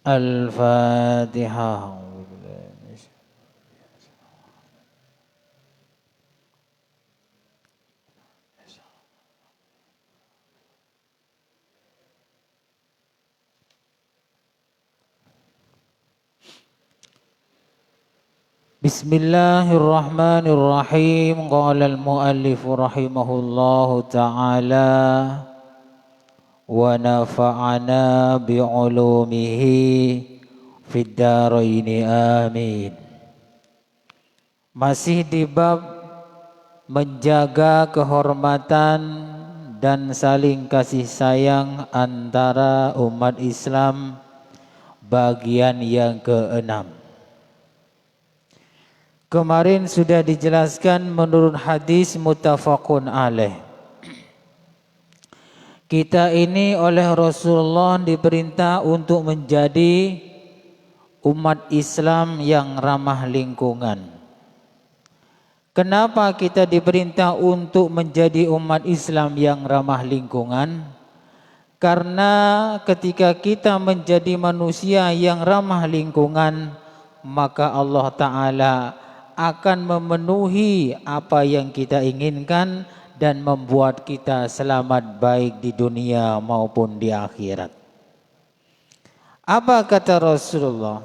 Al-Fatihah. Bismillahirrahmanirrahim. Qala al-muallif rahimahullahu ta'ala wa nafa'ana bi'ulumihi fid dharaini amin. Masih di bab menjaga kehormatan dan saling kasih sayang antara umat Islam, bagian yang ke-6. Kemarin sudah dijelaskan menurut hadis muttafaqun alaih. Kita ini oleh Rasulullah diperintah untuk menjadi umat Islam yang ramah lingkungan. Kenapa kita diperintah untuk menjadi umat Islam yang ramah lingkungan? Karena ketika kita menjadi manusia yang ramah lingkungan, maka Allah Ta'ala akan memenuhi apa yang kita inginkan dan membuat kita selamat baik di dunia maupun di akhirat. Apa kata Rasulullah?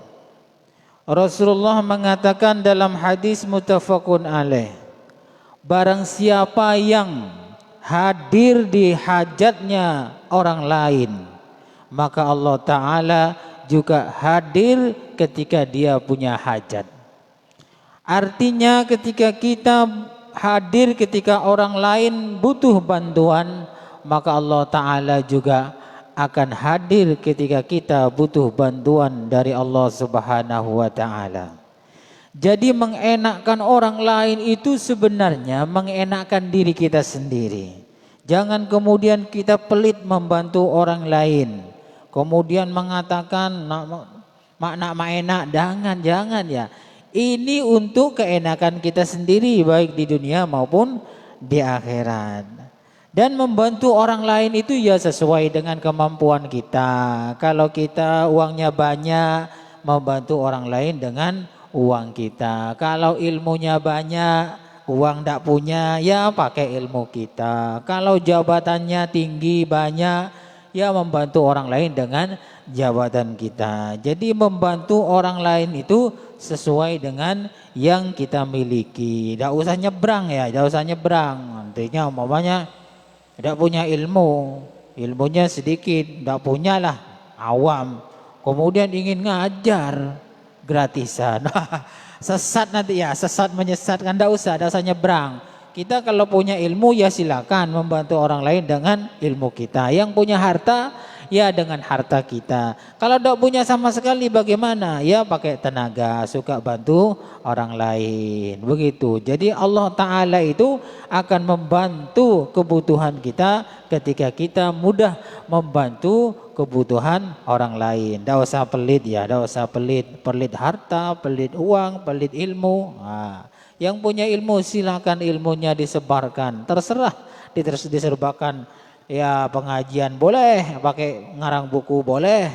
Rasulullah mengatakan dalam hadis muttafaqun alaih, barang siapa yang hadir di hajatnya orang lain, maka Allah Ta'ala juga hadir ketika dia punya hajat. Artinya ketika kita hadir ketika orang lain butuh bantuan, maka Allah Ta'ala juga akan hadir ketika kita butuh bantuan dari Allah Subhanahu wa Ta'ala. Jadi mengenakkan orang lain itu sebenarnya mengenakkan diri kita sendiri. Jangan kemudian kita pelit membantu orang lain, kemudian mengatakan nak enak, jangan ya. Ini untuk keenakan kita sendiri baik di dunia maupun di akhirat. Dan membantu orang lain itu ya sesuai dengan kemampuan kita. Kalau kita uangnya banyak, membantu orang lain dengan uang kita. Kalau ilmunya banyak, uang tidak punya, ya pakai ilmu kita. Kalau jabatannya tinggi banyak, ya membantu orang lain dengan jabatan kita. Jadi membantu orang lain itu sesuai dengan yang kita miliki. Tidak usah nyebrang ya, tidak usah nyebrang. Nantinya umpamanya tidak punya ilmu, ilmunya sedikit, tidak punya lah, awam. Kemudian ingin ngajar gratisan. Sesat nanti ya, sesat menyesatkan, tidak usah nyebrang. Kita kalau punya ilmu ya silakan membantu orang lain dengan ilmu kita. Yang punya harta ya dengan harta kita. Kalau tidak punya sama sekali bagaimana? Ya pakai tenaga, suka bantu orang lain. Begitu. Jadi Allah Ta'ala itu akan membantu kebutuhan kita ketika kita mudah membantu kebutuhan orang lain. Tidak usah pelit ya, tidak usah pelit harta, pelit uang, pelit ilmu. Yang punya ilmu silakan ilmunya disebarkan, terserah diserbakan. Ya pengajian boleh, pakai ngarang buku boleh,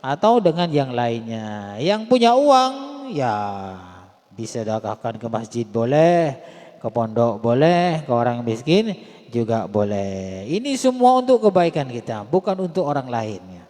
atau dengan yang lainnya. Yang punya uang ya disedekahkan ke masjid boleh, ke pondok boleh, ke orang miskin juga boleh. Ini semua untuk kebaikan kita, bukan untuk orang lainnya.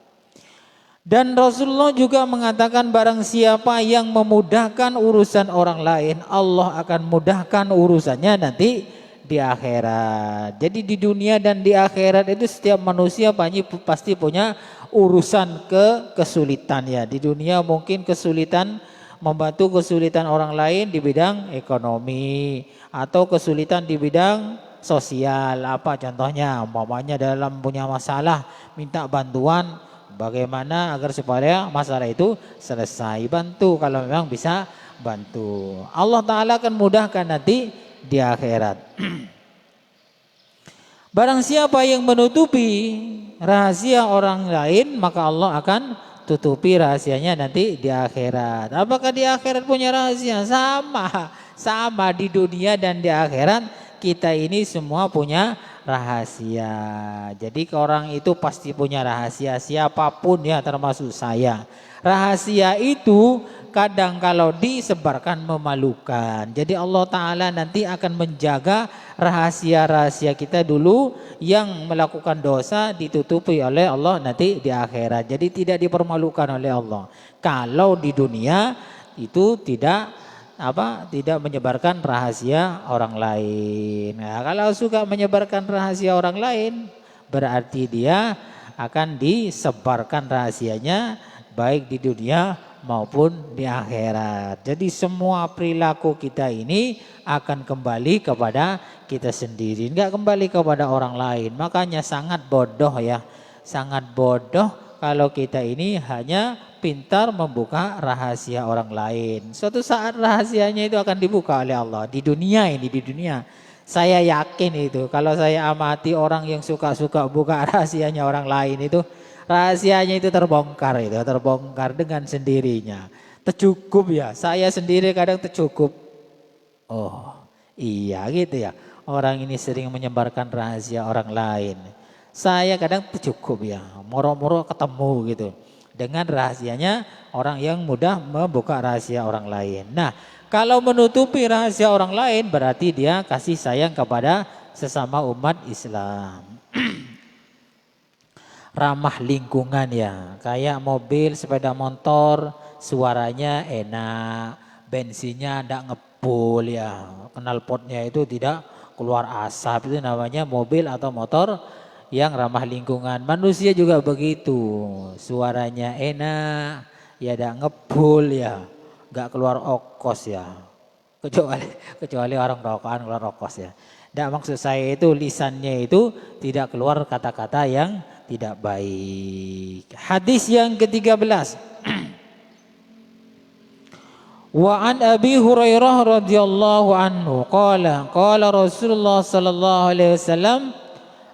Dan Rasulullah juga mengatakan barang siapa yang memudahkan urusan orang lain, Allah akan mudahkan urusannya nanti di akhirat. Jadi di dunia dan di akhirat itu setiap manusia pasti punya urusan kesulitan ya. Di dunia mungkin kesulitan membantu kesulitan orang lain di bidang ekonomi, atau kesulitan di bidang sosial. Apa contohnya? Umpamanya dalam punya masalah minta bantuan, bagaimana agar supaya masalah itu selesai, bantu kalau memang bisa bantu. Allah Ta'ala akan mudahkan nanti di akhirat. Barang siapa yang menutupi rahasia orang lain, maka Allah akan tutupi rahasianya nanti di akhirat. Apakah di akhirat punya rahasia? Sama di dunia dan di akhirat kita ini semua punya rahasia. Jadi orang itu pasti punya rahasia, siapapun ya termasuk saya. Rahasia itu kadang kalau disebarkan memalukan. Jadi Allah Ta'ala nanti akan menjaga rahasia-rahasia kita dulu, yang melakukan dosa ditutupi oleh Allah nanti di akhirat. Jadi tidak dipermalukan oleh Allah. Kalau di dunia itu tidak menyebarkan rahasia orang lain. Nah, kalau suka menyebarkan rahasia orang lain, berarti dia akan disebarkan rahasianya baik di dunia maupun di akhirat. Jadi semua perilaku kita ini akan kembali kepada kita sendiri, enggak kembali kepada orang lain. Makanya sangat bodoh ya, sangat bodoh kalau kita ini hanya pintar membuka rahasia orang lain. Suatu saat rahasianya itu akan dibuka oleh Allah di dunia ini, di dunia. Saya yakin itu kalau saya amati orang yang suka-suka buka rahasianya orang lain itu, rahasianya itu terbongkar dengan sendirinya. Tercukup ya, saya sendiri kadang tercukup. Oh iya gitu ya, orang ini sering menyebarkan rahasia orang lain. Saya kadang tercukup ya, moro-moro ketemu gitu dengan rahasianya orang yang mudah membuka rahasia orang lain. Nah, kalau menutupi rahasia orang lain berarti dia kasih sayang kepada sesama umat Islam. Ramah lingkungan ya, kayak mobil, sepeda motor, suaranya enak, bensinnya tidak ngepul ya, knalpotnya itu tidak keluar asap, itu namanya mobil atau motor yang ramah lingkungan. Manusia juga begitu, suaranya enak, ya tidak ngepul ya, nggak keluar okos ya, kecuali orang rokokan keluar okos ya. Tidak, maksud saya itu lisannya itu tidak keluar kata-kata yang tidak baik. Hadis yang ke-13. Wa an Abi Hurairah radhiyallahu anhu qala Rasulullah sallallahu alaihi wasallam,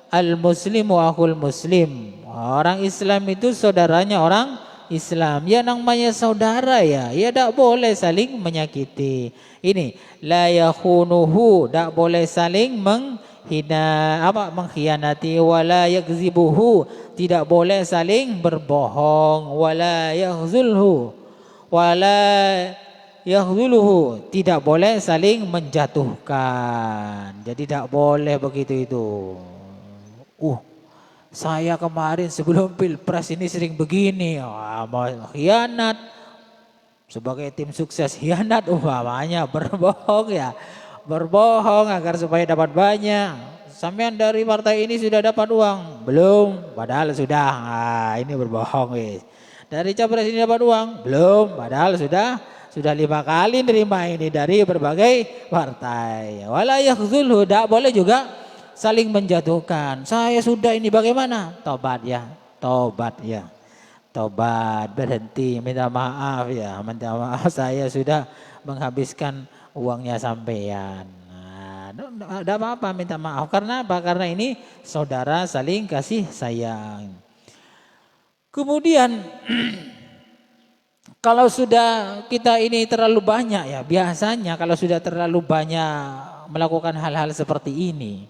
al muslimu akhul muslim. Orang Islam itu saudaranya orang Islam. Ya namanya saudara ya, ya tidak boleh saling menyakiti. Ini la yakhunuhu, tidak boleh saling mengkhianati, wala yakzibuhu, tidak boleh saling berbohong, wala yakhzuluhu, tidak boleh saling menjatuhkan. Jadi tidak boleh begitu itu. Saya kemarin sebelum Pilpres ini sering begini, mau khianat. Sebagai tim sukses khianat umpamanya, berbohong ya. Berbohong agar supaya dapat banyak. Sampean dari partai ini sudah dapat uang? Belum, padahal sudah. Ini berbohong wis. Dari capres ini dapat uang? Belum, padahal sudah 5 kali nerima ini dari berbagai partai. Wala yakhzulhu, tidak boleh juga saling menjatuhkan. Saya sudah ini bagaimana? Tobat ya. Tobat, berhenti, minta maaf ya. Minta maaf, saya sudah menghabiskan uangnya sampean. Nah, ada apa-apa minta maaf. Karena apa? Karena ini saudara saling kasih sayang. Kemudian kalau sudah kita ini terlalu banyak ya, biasanya kalau sudah terlalu banyak melakukan hal-hal seperti ini,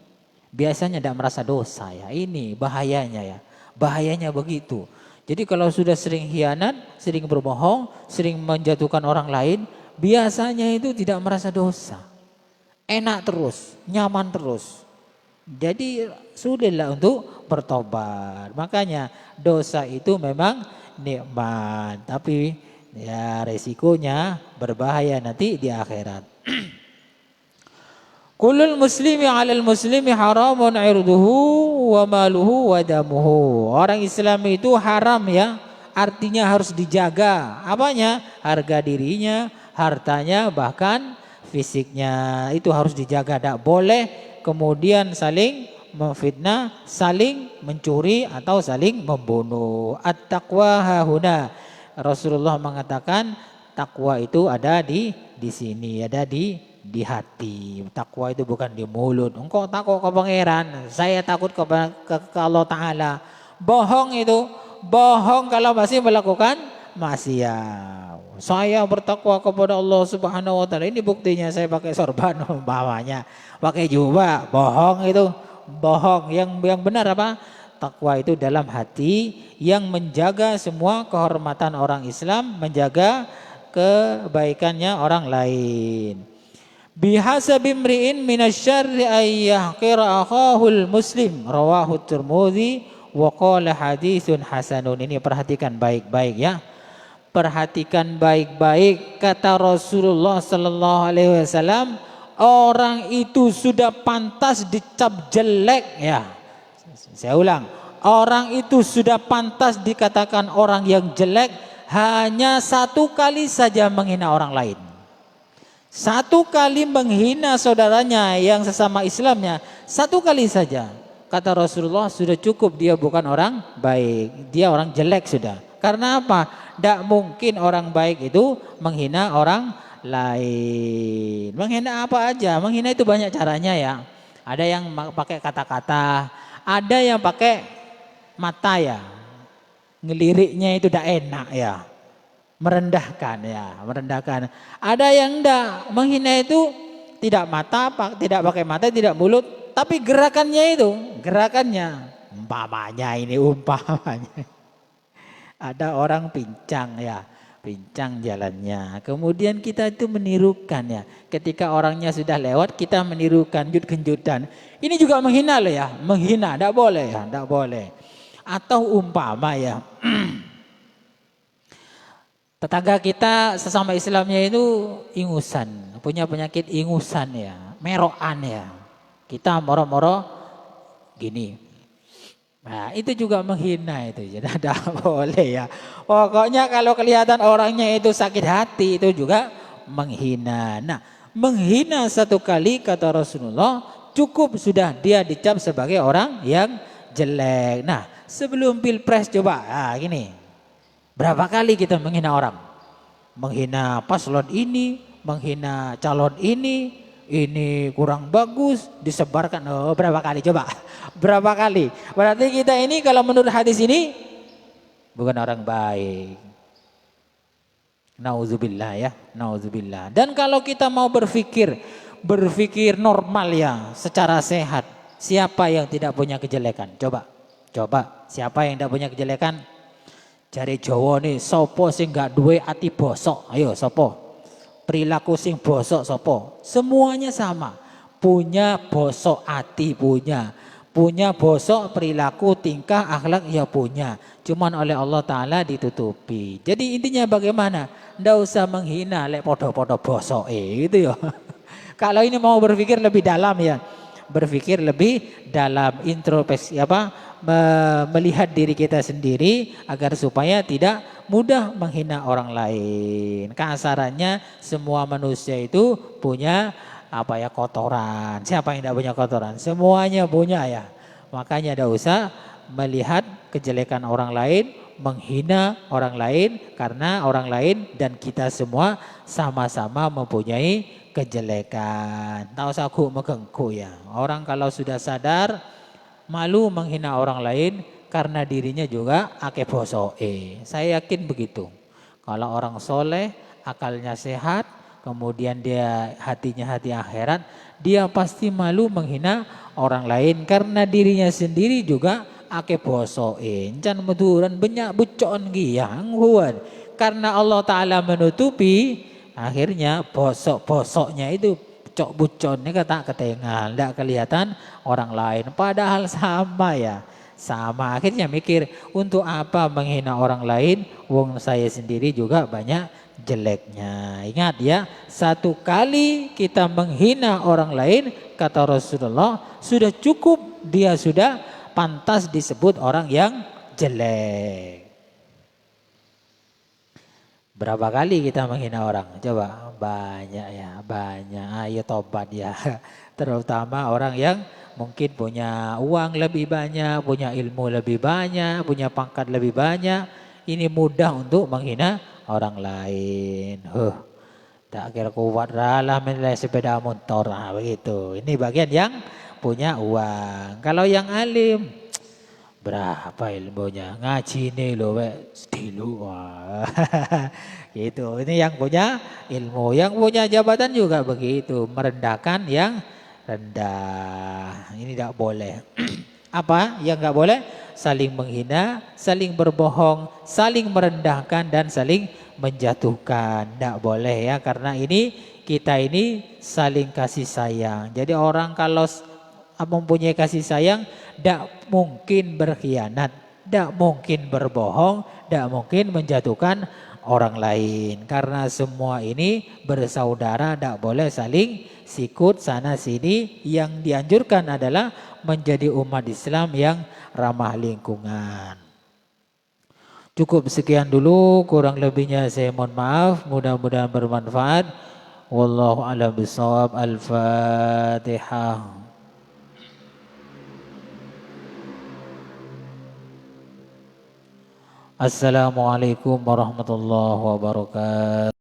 biasanya tidak merasa dosa ya. Ini bahayanya ya. Bahayanya begitu. Jadi kalau sudah sering khianat, sering berbohong, sering menjatuhkan orang lain, biasanya itu tidak merasa dosa. Enak terus, nyaman terus. Jadi sulitlah untuk bertobat. Makanya dosa itu memang nikmat, tapi ya resikonya berbahaya nanti di akhirat. Kullul muslimi 'alal muslimi haramun 'irduhu wa maluhu wa damuhu. Orang Islam itu haram ya, artinya harus dijaga. Apanya? Harga dirinya, hartanya, bahkan fisiknya itu harus dijaga. Tidak boleh kemudian saling memfitnah, saling mencuri atau saling membunuh. At-taqwa hahuna. Rasulullah mengatakan takwa itu ada di sini, ada di hati. Takwa itu bukan di mulut. Engkau takut ke pangeran, saya takut ke Allah Ta'ala. Bohong itu, bohong kalau masih melakukan maksiat. Saya bertakwa kepada Allah Subhanahu wa Ta'ala. Ini buktinya saya pakai sorban umpamanya, pakai jubah. Bohong itu, bohong. Yang benar apa? Takwa itu dalam hati yang menjaga semua kehormatan orang Islam, menjaga kebaikannya orang lain. Bihasabi imri'in minasyarri ay yahqira akhahul muslim, rawahu Tirmidzi wa qala haditsun hasanun. Ini perhatikan baik-baik ya. Perhatikan baik-baik kata Rasulullah sallallahu alaihi wasallam, orang itu sudah pantas dicap jelek ya. Saya ulang, orang itu sudah pantas dikatakan orang yang jelek hanya satu kali saja menghina orang lain. Satu kali menghina saudaranya yang sesama Islamnya, satu kali saja. Kata Rasulullah sudah cukup, dia bukan orang baik, dia orang jelek sudah. Karena apa? Tidak mungkin orang baik itu menghina orang lain. Menghina apa aja? Menghina itu banyak caranya ya. Ada yang pakai kata-kata, ada yang pakai mata ya. Ngeliriknya itu tidak enak ya. Merendahkan ya, merendahkan. Ada yang tidak, menghina itu tidak mata, tidak pakai mata, tidak mulut, tapi gerakannya itu, gerakannya. Umpamanya. Ada orang pincang ya, pincang jalannya. Kemudian kita itu menirukan ya. Ketika orangnya sudah lewat, kita menirukan genjutan. Ini juga menghina loh ya, menghina, tidak boleh ya, tidak boleh. Atau umpama ya, tetangga kita sesama Islamnya itu ingusan, punya penyakit ingusan ya, merokan ya. Kita moro-moro gini. Nah itu juga menghina itu, jadi tidak boleh ya. Pokoknya kalau kelihatan orangnya itu sakit hati itu juga menghina. Nah menghina satu kali kata Rasulullah cukup sudah dia dicap sebagai orang yang jelek. Nah sebelum pilpres coba, gini, berapa kali kita menghina orang? Menghina paslon ini, menghina calon ini kurang bagus, disebarkan. Oh, berapa kali coba? Berapa kali? Berarti kita ini kalau menurut hadis ini bukan orang baik. Nauzubillah ya, nauzubillah. Dan kalau kita mau berpikir normal ya, secara sehat, siapa yang tidak punya kejelekan? Coba, siapa yang tidak punya kejelekan? Jari Jawa nih, sopo sing gak duwe ati bosok? Ayo, sopo? Perilaku sing bosok sopo? Semuanya sama. Punya bosok hati punya bosok perilaku, tingkah, akhlak ya punya. Cuman oleh Allah Ta'ala ditutupi. Jadi intinya bagaimana? Nggak usah menghina lek podo-podo bosok gitu ya. Kalau ini mau berpikir lebih dalam ya. Berpikir lebih dalam, introspeksi melihat diri kita sendiri agar supaya tidak mudah menghina orang lain. Kasarannya semua manusia itu punya kotoran. Siapa yang tidak punya kotoran? Semuanya punya ya. Makanya tidak usah melihat kejelekan orang lain, menghina orang lain, karena orang lain dan kita semua sama-sama mempunyai kejelekan. Tak usah aku megengku ya. Orang kalau sudah sadar malu menghina orang lain karena dirinya juga ake bosoe. Saya yakin begitu. Kalau orang soleh, akalnya sehat, kemudian dia hatinya hati akhirat, dia pasti malu menghina orang lain karena dirinya sendiri juga ake bosoe. Can meduran banyak bucon giyang huan. Karena Allah Ta'ala menutupi, akhirnya bosoknya itu cok buconnya tak ketengal, tidak kelihatan orang lain. Padahal sama ya, sama. Akhirnya mikir, untuk apa menghina orang lain? Wong saya sendiri juga banyak jeleknya. Ingat ya, satu kali kita menghina orang lain, kata Rasulullah, sudah cukup, dia sudah pantas disebut orang yang jelek. Berapa kali kita menghina orang? Coba, banyak ya, banyak. Ayo tobat ya. Terutama orang yang mungkin punya uang lebih banyak, punya ilmu lebih banyak, punya pangkat lebih banyak. Ini mudah untuk menghina orang lain. Tak kira kuat lah menilai sepeda motor. Nah, begitu. Ini bagian yang punya uang. Kalau yang alim, berapa ilmunya? Ngaji nih loh, sedilu. Gitu. Ini yang punya ilmu, yang punya jabatan juga begitu, merendahkan yang rendah. Ini tidak boleh. Apa yang nggak boleh? Saling menghina, saling berbohong, saling merendahkan dan saling menjatuhkan. Tidak boleh ya, karena ini kita ini saling kasih sayang. Jadi orang kalau mempunyai kasih sayang, tidak mungkin berkhianat, tidak mungkin berbohong, tidak mungkin menjatuhkan orang lain. Karena semua ini bersaudara, tidak boleh saling sikut sana sini. Yang dianjurkan adalah menjadi umat Islam yang ramah lingkungan. Cukup sekian dulu, kurang lebihnya saya mohon maaf, mudah-mudahan bermanfaat. Wallahu a'lam bishawab. Al-Fatihah. Assalamualaikum warahmatullahi wabarakatuh.